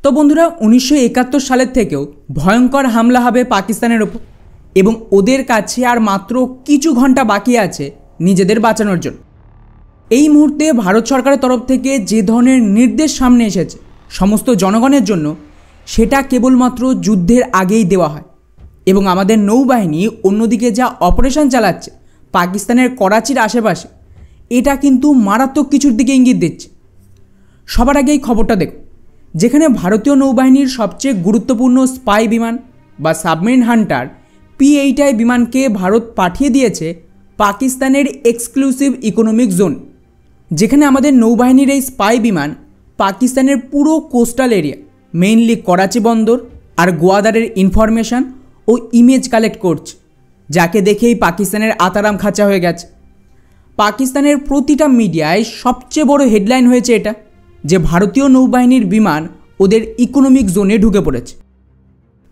তো বন্ধুরা 1971 সালের থেকেও ভয়ঙ্কর হামলা হবে পাকিস্তানের ওপর এবং ওদের কাছে আর মাত্র কিছু ঘন্টা বাকি আছে নিজেদের বাঁচানোর জন্য। এই মুহূর্তে ভারত সরকারের তরফ থেকে যে ধরনের নির্দেশ সামনে এসেছে সমস্ত জনগণের জন্য, সেটা কেবলমাত্র যুদ্ধের আগেই দেওয়া হয় এবং আমাদের নৌবাহিনী অন্যদিকে যা অপারেশন চালাচ্ছে পাকিস্তানের করাচির আশেপাশে, এটা কিন্তু মারাত্মক কিছুর দিকে ইঙ্গিত দিচ্ছে। সবার আগে এই খবরটা দেখুন, যেখানে ভারতীয় নৌবাহিনীর সবচেয়ে গুরুত্বপূর্ণ স্পাই বিমান বা সাবমেরিন হান্টার P-8I বিমানকে ভারত পাঠিয়ে দিয়েছে পাকিস্তানের এক্সক্লুসিভ ইকোনমিক জোন, যেখানে আমাদের নৌবাহিনীর এই স্পাই বিমান পাকিস্তানের পুরো কোস্টাল এরিয়া, মেইনলি করাচি বন্দর আর গোয়াদারের ইনফরমেশান ও ইমেজ কালেক্ট করছে, যাকে দেখেই পাকিস্তানের আতারাম খাঁচা হয়ে গেছে। পাকিস্তানের প্রতিটা মিডিয়ায় সবচেয়ে বড় হেডলাইন হয়েছে এটা যে ভারতীয় নৌবাহিনীর বিমান ওদের ইকোনমিক জোনে ঢুকে পড়েছে।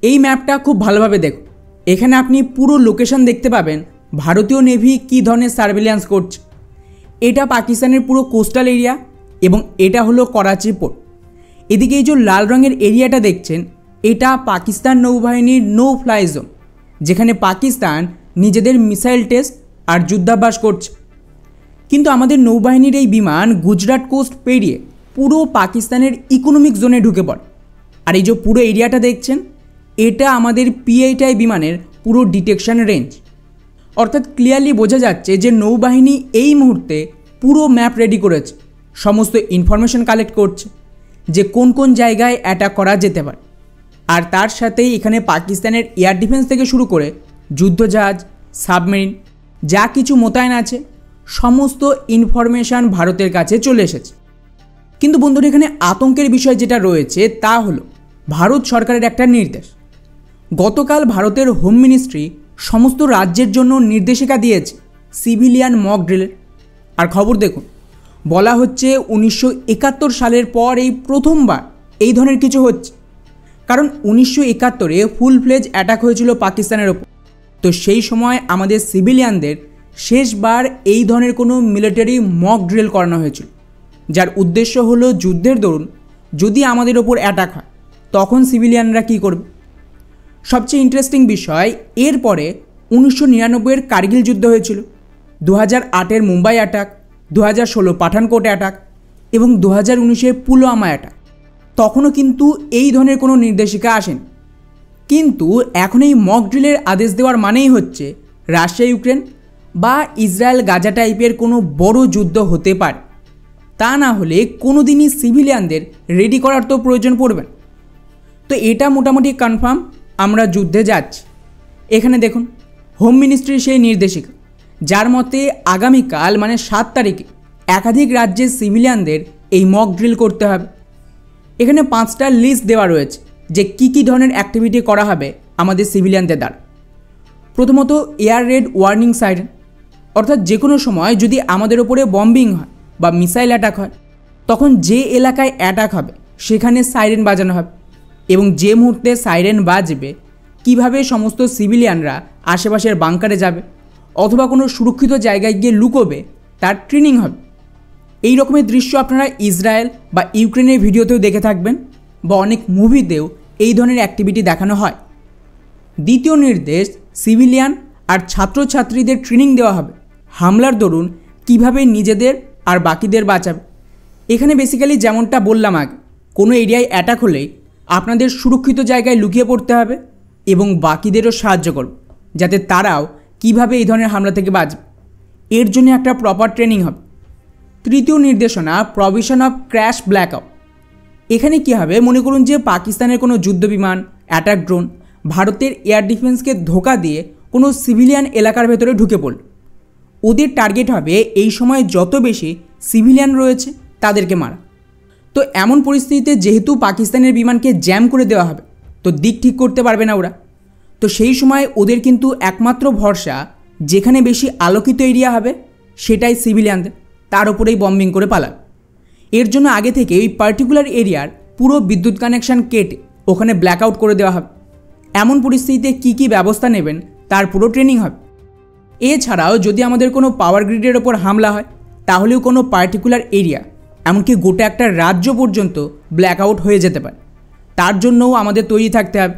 এই ম্যাপটা খুব ভালোভাবে দেখুন, এখানে আপনি পুরো লোকেশন দেখতে পাবেন ভারতীয় নেভি কী ধরনের সার্ভেলিয়ান্স করছে। এটা পাকিস্তানের পুরো কোস্টাল এরিয়া এবং এটা হলো করাচি পোর্ট। এদিকে এই যে লাল রঙের এরিয়াটা দেখছেন, এটা পাকিস্তান নৌবাহিনীর নো ফ্লাই জোন, যেখানে পাকিস্তান নিজেদের মিসাইল টেস্ট আর যুদ্ধাভ্যাস করছে। কিন্তু আমাদের নৌবাহিনীর এই বিমান গুজরাট কোস্ট পেরিয়ে পুরো পাকিস্তানের ইকোনমিক জোনে ঢুকে পড়ে। আর এই যে পুরো এরিয়াটা দেখছেন, এটা আমাদের P-8I বিমানের পুরো ডিটেকশন রেঞ্জ। অর্থাৎ ক্লিয়ারলি বোঝা যাচ্ছে যে নৌবাহিনী এই মুহূর্তে পুরো ম্যাপ রেডি করেছে, সমস্ত ইনফরমেশন কালেক্ট করছে যে কোন কোন জায়গায় অ্যাটাক করা যেতে পারে। আর তার সাথেই এখানে পাকিস্তানের এয়ার ডিফেন্স থেকে শুরু করে যুদ্ধজাহাজ, সাবমেরিন যা কিছু মোতায়েন আছে সমস্ত ইনফরমেশান ভারতের কাছে চলে এসেছে। কিন্তু বন্ধুরা, এখানে আতঙ্কের বিষয় যেটা রয়েছে তা হলো ভারত সরকারের একটা নির্দেশ। গতকাল ভারতের হোম মিনিস্ট্রি সমস্ত রাজ্যের জন্য নির্দেশিকা দিয়েছে সিভিলিয়ান মক ড্রিলের। আর খবর দেখুন, বলা হচ্ছে 1971 সালের পর এই প্রথমবার এই ধরনের কিছু হচ্ছে। কারণ 1971-এ ফুল ফ্লেজ অ্যাটাক হয়েছিল পাকিস্তানের ওপর। তো সেই সময় আমাদের সিভিলিয়ানদের শেষবার এই ধরনের কোনো মিলিটারি মক ড্রিল করানো হয়েছিল, যার উদ্দেশ্য হলো যুদ্ধের দরুন যদি আমাদের ওপর অ্যাটাক হয় তখন সিভিলিয়ানরা কী করবে। সবচেয়ে ইন্টারেস্টিং বিষয়, এরপরে 1999-এর কার্গিল যুদ্ধ হয়েছিল, 2008-এর মুম্বাই অ্যাটাক, 2016 পাঠানকোট অ্যাটাক এবং 2019-এর পুলওয়ামা অ্যাটাক। তখনও কিন্তু এই ধরনের কোনো নির্দেশিকা আসেনি। কিন্তু এখন এই মক ড্রিলের আদেশ দেওয়ার মানেই হচ্ছে রাশিয়া ইউক্রেন বা ইসরায়েল গাজা টাইপের কোনো বড় যুদ্ধ হতে পারে। তা না হলে কোনো দিনই সিভিলিয়ানদের রেডি করার তো প্রয়োজন পড়বে। তো এটা মোটামুটি কনফার্ম আমরা যুদ্ধে যাচ্ছি। এখানে দেখুন হোম মিনিস্ট্রির সেই নির্দেশিকা, যার মতে আগামীকাল মানে 7 তারিখে একাধিক রাজ্যের সিভিলিয়ানদের এই মক ড্রিল করতে হবে। এখানে 5টা লিস্ট দেওয়া রয়েছে যে কী কী ধরনের অ্যাক্টিভিটি করা হবে আমাদের সিভিলিয়ানদের দ্বারা। প্রথমত এয়ার রেড ওয়ার্নিং সাইরেন, অর্থাৎ যে কোনো সময় যদি আমাদের ওপরে বম্বিং হয় বা মিসাইল অ্যাটাক হয় তখন যে এলাকায় অ্যাটাক হবে সেখানে সাইরেন বাজানো হবে এবং যে মুহূর্তে সাইরেন বাজবে কিভাবে সমস্ত সিভিলিয়ানরা আশেপাশের বাংকারে যাবে অথবা কোনো সুরক্ষিত জায়গায় গিয়ে লুকোবে তার ট্রেনিং হবে। এই রকমের দৃশ্য আপনারা ইসরায়েল বা ইউক্রেনের ভিডিওতেও দেখে থাকবেন বা অনেক মুভিতেও এই ধরনের অ্যাক্টিভিটি দেখানো হয়। দ্বিতীয় নির্দেশ, সিভিলিয়ান আর ছাত্রছাত্রীদের ট্রেনিং দেওয়া হবে হামলার দরুন কিভাবে নিজেদের আর বাকিদের বাঁচাবে। এখানে বেসিক্যালি যেমনটা বললাম আগে, কোনো এরিয়ায় অ্যাটাক হলেই আপনাদের সুরক্ষিত জায়গায় লুকিয়ে পড়তে হবে এবং বাকিদেরও সাহায্য করবে যাতে তারাও কিভাবে এই ধরনের হামলা থেকে বাঁচবে। এর জন্য একটা প্রপার ট্রেনিং হবে। তৃতীয় নির্দেশনা, প্রভিশন অফ ক্র্যাশ ব্ল্যাকআউট। এখানে কী হবে, মনে করুন যে পাকিস্তানের কোনো যুদ্ধবিমান, অ্যাটাক ড্রোন ভারতের এয়ার ডিফেন্সকে ধোঁকা দিয়ে কোনো সিভিলিয়ান এলাকার ভেতরে ঢুকে পড়ল। ওদের টার্গেট হবে এই সময় যত বেশি সিভিলিয়ান রয়েছে তাদেরকে মারা। তো এমন পরিস্থিতিতে যেহেতু পাকিস্তানের বিমানকে জ্যাম করে দেওয়া হবে, তো দিক ঠিক করতে পারবে না ওরা। তো সেই সময় ওদের কিন্তু একমাত্র ভরসা যেখানে বেশি আলোকিত এরিয়া হবে সেটাই সিভিলিয়ানদের, তার উপরেই বম্বিং করে পালাবে। এর জন্য আগে থেকে ওই পার্টিকুলার এরিয়ার পুরো বিদ্যুৎ কানেকশান কেটে ওখানে ব্ল্যাকআউট করে দেওয়া হবে। এমন পরিস্থিতিতে কী কী ব্যবস্থা নেবেন তার পুরো ট্রেনিং হবে। এছাড়াও যদি আমাদের কোনো পাওয়ার গ্রিডের ওপর হামলা হয় তাহলেও কোনো পার্টিকুলার এরিয়া, এমনকি গোটা একটা রাজ্য পর্যন্ত ব্ল্যাকআউট হয়ে যেতে পারে। তার জন্যও আমাদের তৈরি থাকতে হবে।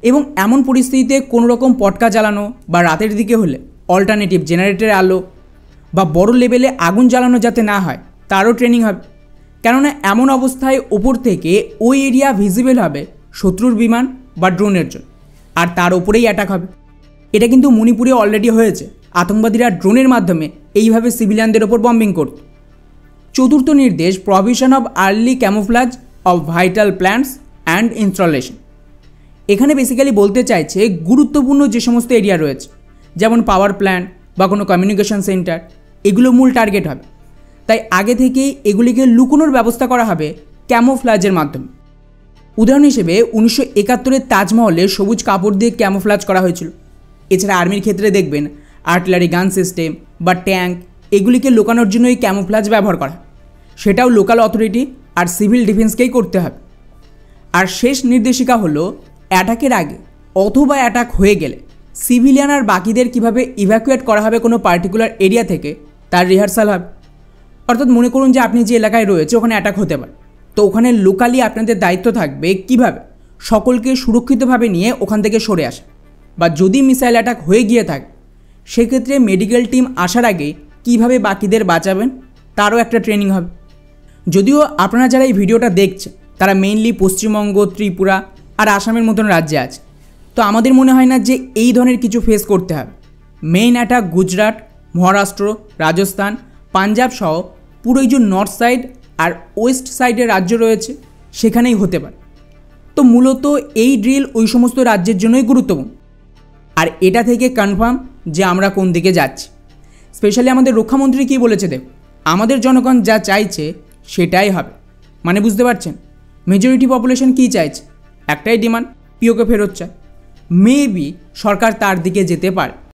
এবং এমন পরিস্থিতিতে কোনো রকম পটকা জ্বালানো বা রাতের দিকে হলে অল্টারনেটিভ জেনারেটরের আলো বা বড় লেভেলে আগুন জ্বালানো যাতে না হয় তারও ট্রেনিং হবে। কেননা এমন অবস্থায় ওপর থেকে ওই এরিয়া ভিজিবল হবে শত্রুর বিমান বা ড্রোনের জন্য, আর তার ওপরেই অ্যাটাক হবে। এটা কিন্তু মণিপুরে অলরেডি হয়েছে। আতঙ্কবাদীরা ড্রোনের মাধ্যমে এইভাবে সিভিলিয়ানদের ওপর বম্বিং করত। চতুর্থ নির্দেশ, provision of early camouflage of vital plants and installation. এখানে বেসিক্যালি বলতে চাইছে গুরুত্বপূর্ণ যে সমস্ত এরিয়া রয়েছে, যেমন পাওয়ার প্ল্যান্ট বা কোনো কমিউনিকেশন সেন্টার, এগুলো মূল টার্গেট হবে। তাই আগে থেকেই এগুলিকে লুকোনোর ব্যবস্থা করা হবে ক্যামোফ্লাজের মাধ্যমে। উদাহরণ হিসেবে 1971 তাজমহলে সবুজ কাপড় দিয়ে ক্যামোফ্লাজ করা হয়েছিল। এছাড়া আর্মির ক্ষেত্রে দেখবেন আর্টিলারি গান সিস্টেম বা ট্যাঙ্ক, এগুলিকে লুকানোর জন্য এই ক্যামোফ্লাজ ব্যবহার করা, সেটাও লোকাল অথরিটি আর সিভিল ডিফেন্সকেই করতে হবে। আর শেষ নির্দেশিকা হলো অ্যাটাকের আগে অথবা অ্যাটাক হয়ে গেলে সিভিলিয়ান আর বাকিদের কীভাবে ইভ্যাকুয়েট করা হবে কোনো পার্টিকুলার এরিয়া থেকে, তার রিহার্সাল হবে। অর্থাৎ মনে করুন যে আপনি যে এলাকায় রয়েছে ওখানে অ্যাটাক হতে পারে, তো ওখানে লোকালি আপনাদের দায়িত্ব থাকবে কীভাবে সকলকে সুরক্ষিতভাবে নিয়ে ওখান থেকে সরে আসা, বা যদি মিসাইল অ্যাটাক হয়ে গিয়ে থাকে সেক্ষেত্রে মেডিকেল টিম আসার আগে কীভাবে বাকিদের বাঁচাবেন তারও একটা ট্রেনিং হবে। যদিও আপনারা যারা এই ভিডিওটা দেখছেন তারা মেইনলি পশ্চিমবঙ্গ, ত্রিপুরা আর আসামের মতন রাজ্যে আছে, তো আমাদের মনে হয় না যে এই ধরনের কিছু ফেস করতে হবে। মেইন অ্যাটাক গুজরাট, মহারাষ্ট্র, রাজস্থান, পাঞ্জাব সহ পুরো এই যে নর্থ সাইড আর ওয়েস্ট সাইডের রাজ্য রয়েছে সেখানেই হতে পারে। তো মূলত এই ড্রিল ওই সমস্ত রাজ্যের জন্যই গুরুত্বপূর্ণ, আর এটা থেকে কনফার্ম যে আমরা কোন দিকে যাচ্ছি। স্পেশালি আমাদের রক্ষামন্ত্রী কী বলেছে দেখুন, আমাদের জনগণ যা চাইছে সেটাই হবে। মানে বুঝতে পারছেন মেজরিটি পপুলেশন কী চাইছে? একটাই ডিমান্ড, পিওকে ফেরত চায়। মেবি সরকার তার দিকে যেতে পারে।